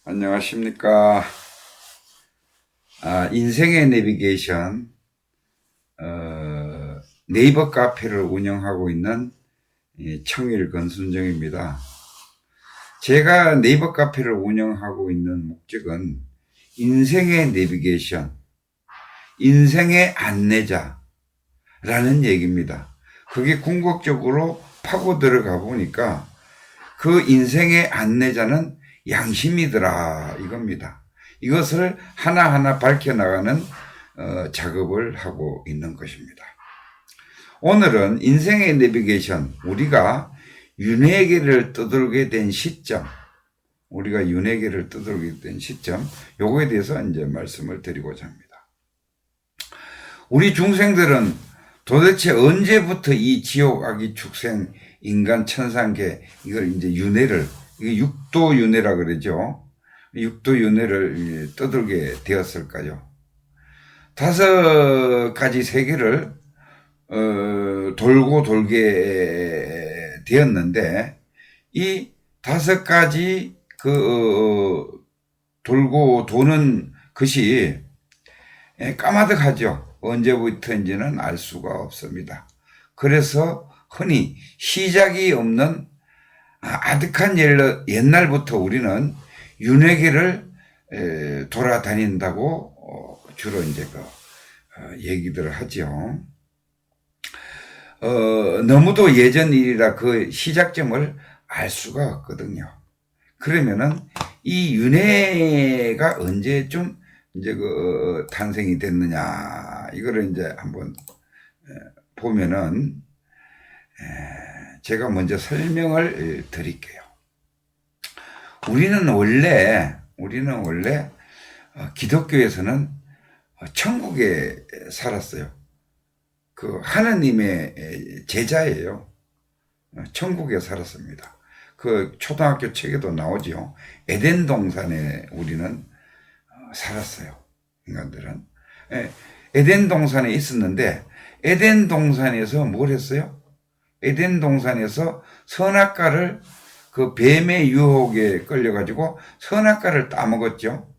안녕하십니까. 인생의 내비게이션, 네이버 카페를 운영하고 있는 청일 권순정입니다. 제가 네이버 카페를 운영하고 있는 목적은 인생의 내비게이션, 인생의 안내자라는 얘기입니다. 그게 궁극적으로 파고 들어가 보니까 그 인생의 안내자는 양심이더라 이겁니다. 이것을 하나하나 밝혀나가는 작업을 하고 있는 것입니다. 오늘은 인생의 내비게이션, 우리가 윤회계를 떠돌게 된 시점, 요거에 대해서 이제 말씀을 드리고자 합니다. 우리 중생들은 도대체 언제부터 이 지옥, 악이, 축생, 인간, 천상계, 이걸 이제 윤회를, 이게 육도 윤회라 그러죠. 육도 윤회를 떠들게 되었을까요? 5가지 세계를 돌고 돌게 되었는데, 이 5가지 돌고 도는 것이 까마득하죠. 언제부터인지는 알 수가 없습니다. 그래서 흔히 시작이 없는 아득한 옛날부터 우리는 윤회계를 돌아다닌다고 주로 이제 얘기들을 하죠. 너무도 예전 일이라 그 시작점을 알 수가 없거든요. 그러면은 이 윤회가 언제쯤 이제 탄생이 됐느냐, 이거를 이제 한번 보면은 제가 먼저 설명을 드릴게요. 우리는 원래 기독교에서는 천국에 살았어요. 그 하느님의 제자예요. 천국에 살았습니다. 그 초등학교 책에도 나오죠. 에덴 동산에 우리는 살았어요. 인간들은. 에덴 동산에 있었는데, 에덴 동산에서 뭘 했어요? 에덴 동산에서 선악과를 그 뱀의 유혹에 끌려가지고 선악과를 따먹었죠.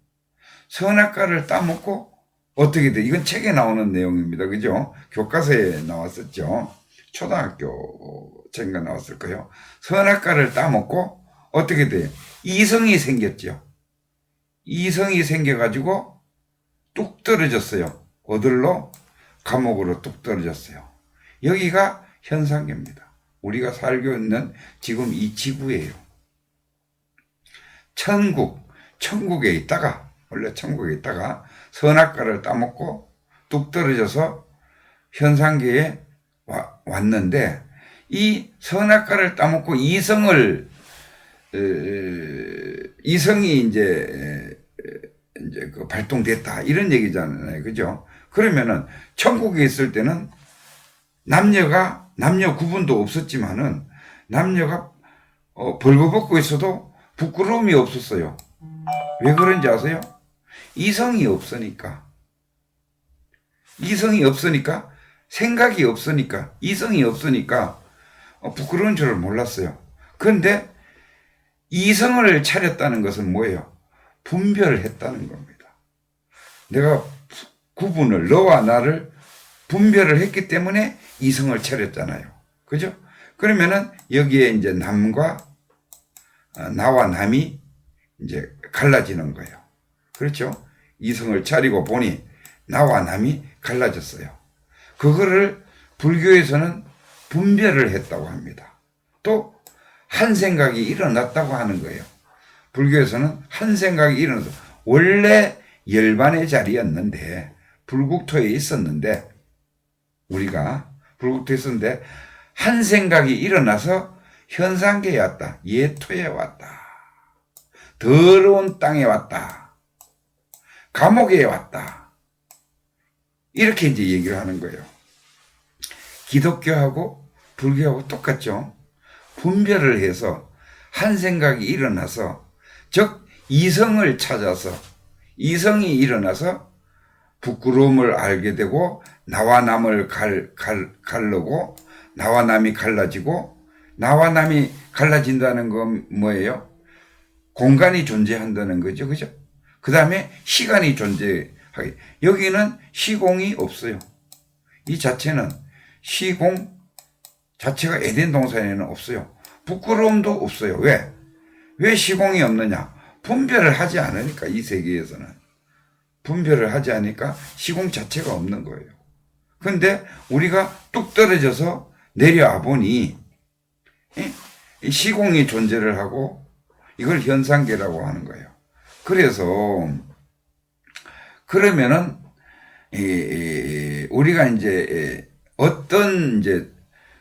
선악과를 따먹고 어떻게 돼? 이건 책에 나오는 내용입니다. 그죠? 교과서에 나왔었죠. 초등학교 책인가 나왔을 거예요. 선악과를 따먹고 어떻게 돼요? 이성이 생겼죠. 이성이 생겨가지고 뚝 떨어졌어요. 어들로? 감옥으로 뚝 떨어졌어요. 여기가 현상계입니다. 우리가 살고 있는 지금 이 지구예요. 천국에 있다가, 원래 천국에 있다가 선악과를 따먹고 뚝 떨어져서 현상계에 왔는데, 이 선악과를 따먹고 이성이 이제 발동됐다, 이런 얘기잖아요. 그죠? 그러면은 천국에 있을 때는 남녀 구분도 없었지만은 남녀가 벌거벗고 있어도 부끄러움이 없었어요. 왜 그런지 아세요? 이성이 없으니까, 생각이 없으니까, 이성이 없으니까 부끄러운 줄을 몰랐어요. 그런데 이성을 차렸다는 것은 뭐예요? 분별을 했다는 겁니다. 내가 너와 나를 분별을 했기 때문에 이성을 차렸잖아요. 그죠? 그러면은 여기에 이제 나와 남이 이제 갈라지는 거예요. 그렇죠? 이성을 차리고 보니 나와 남이 갈라졌어요. 그거를 불교에서는 분별을 했다고 합니다. 또 한 생각이 일어났다고 하는 거예요. 불교에서는 한 생각이 일어나서, 원래 열반의 자리였는데, 불국토에 있었는데, 우리가 불국토에 있었는데 한 생각이 일어나서 현상계에 왔다, 예토에 왔다, 더러운 땅에 왔다, 감옥에 왔다, 이렇게 이제 얘기를 하는 거예요. 기독교하고 불교하고 똑같죠. 분별을 해서 한 생각이 일어나서, 즉 이성을 찾아서, 이성이 일어나서 부끄러움을 알게 되고, 나와 남을 가르고, 나와 남이 갈라지고, 나와 남이 갈라진다는 건 뭐예요? 공간이 존재한다는 거죠. 그죠? 그 다음에 시간이 존재하게. 여기는 시공이 없어요. 이 자체는 시공 자체가 에덴 동산에는 없어요. 부끄러움도 없어요. 왜? 왜 시공이 없느냐? 분별을 하지 않으니까, 이 세계에서는. 분별을 하지 않으니까 시공 자체가 없는 거예요. 근데 우리가 뚝 떨어져서 내려와 보니 시공이 존재를 하고 이걸 현상계라고 하는 거예요. 그래서 그러면은 우리가 이제 어떤 이제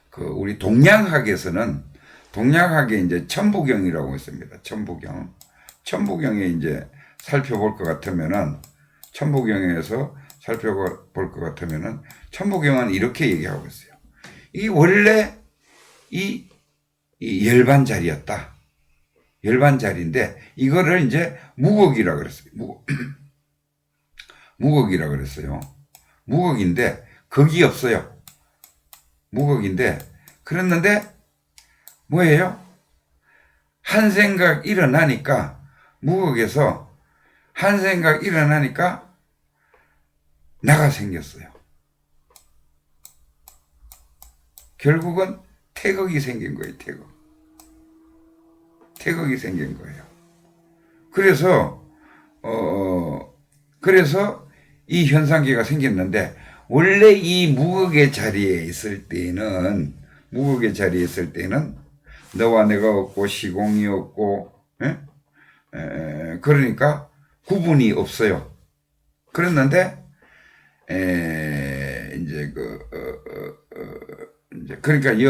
그 우리 동양학에서는 동양학에 이제 천부경이라고 있습니다. 천부경에 이제 살펴볼 것 같으면은 천부경에서 살펴볼 것 같으면은 천부경은 이렇게 얘기하고 있어요. 이 원래 이 열반자리였다. 열반자리인데 이거를 이제 무곡이라 그랬어요. 무곡이라 그랬어요. 무곡인데 거기 없어요. 무곡인데 그랬는데 뭐예요? 한 생각 일어나니까 무곡에서 한 생각 일어나니까 나가 생겼어요. 결국은 태극이 생긴 거예요. 태극이 생긴 거예요. 그래서 이 현상계가 생겼는데 원래 이 무극의 자리에 있을 때는 너와 내가 없고 시공이 없고 그러니까 구분이 없어요. 그랬는데 이제 이제 그러니까 이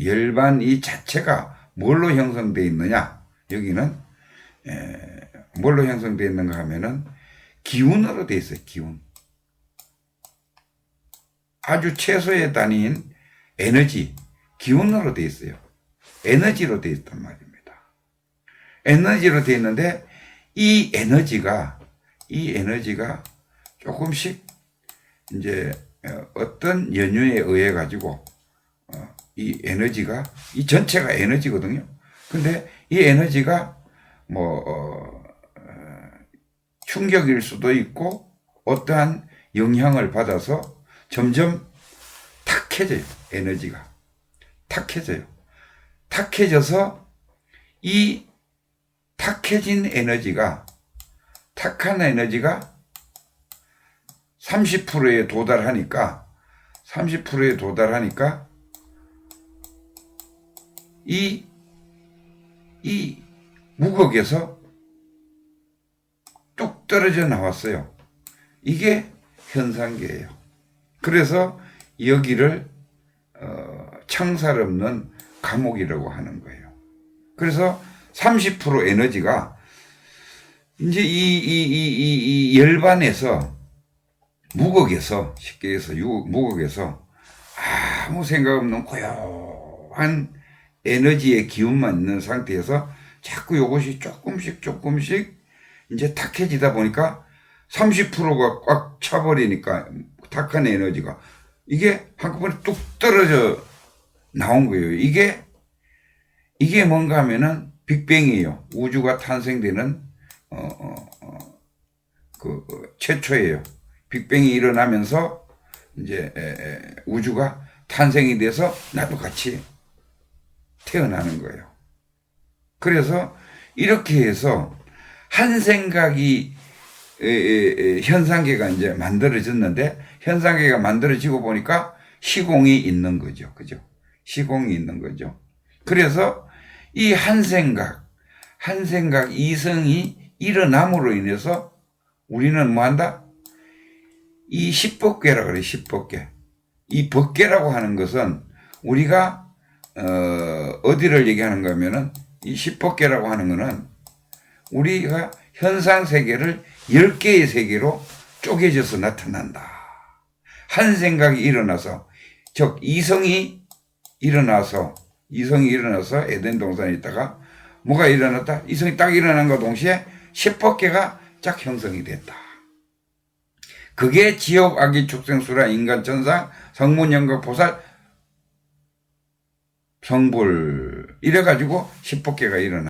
열반 이 자체가 뭘로 형성되어 있느냐? 여기는 뭘로 형성되어 있는가 하면은 기운으로 되어 있어요. 기운. 아주 최소의 단위인 에너지, 기운으로 되어 있어요. 에너지로 되어 있단 말입니다. 에너지로 되어 있는데 이 에너지가 조금씩 이제 어떤 연유에 의해 가지고 이 에너지가 이 전체가 에너지거든요. 근데 이 에너지가 충격일 수도 있고 어떠한 영향을 받아서 점점 탁해져요. 에너지가 탁해져서 이 탁해진 에너지가 탁한 에너지가 30%에 도달하니까 이 무극에서 뚝 떨어져 나왔어요. 이게 현상계예요. 그래서 여기를 창살 없는 감옥이라고 하는 거예요. 그래서 30% 에너지가 이제 이 열반에서 무극에서 쉽게 해서 무극에서 아무 생각 없는 고요한 에너지의 기운만 있는 상태에서 자꾸 이것이 조금씩 이제 탁해지다 보니까 30%가 꽉 차버리니까 탁한 에너지가 이게 한꺼번에 뚝 떨어져 나온 거예요. 이게 뭔가 하면은 빅뱅이에요. 우주가 탄생되는 최초예요. 빅뱅이 일어나면서 이제 우주가 탄생이 돼서 나도 같이 태어나는 거예요. 그래서 이렇게 해서 한 생각이 현상계가 이제 만들어졌는데 현상계가 만들어지고 보니까 시공이 있는 거죠. 그죠? 시공이 있는 거죠. 그래서 이 한 생각 이성이 일어남으로 인해서 우리는 뭐 한다? 이 십법계라 그래요. 십법계. 이 법계라고 하는 것은 우리가 어디를 얘기하는가 하면은 이 십법계라고 하는 거는 우리가 현상 세계를 10개의 세계로 쪼개져서 나타난다. 한 생각이 일어나서 즉 이성이 일어나서 에덴 동산에 있다가 뭐가 일어났다? 이성이 딱 일어난과 동시에 십법계가 쫙 형성이 됐다. 그게 지옥, 악의, 축생, 수라, 인간, 천상, 성문, 영각, 보살, 성불 이래가지고 십폭계가 일어나.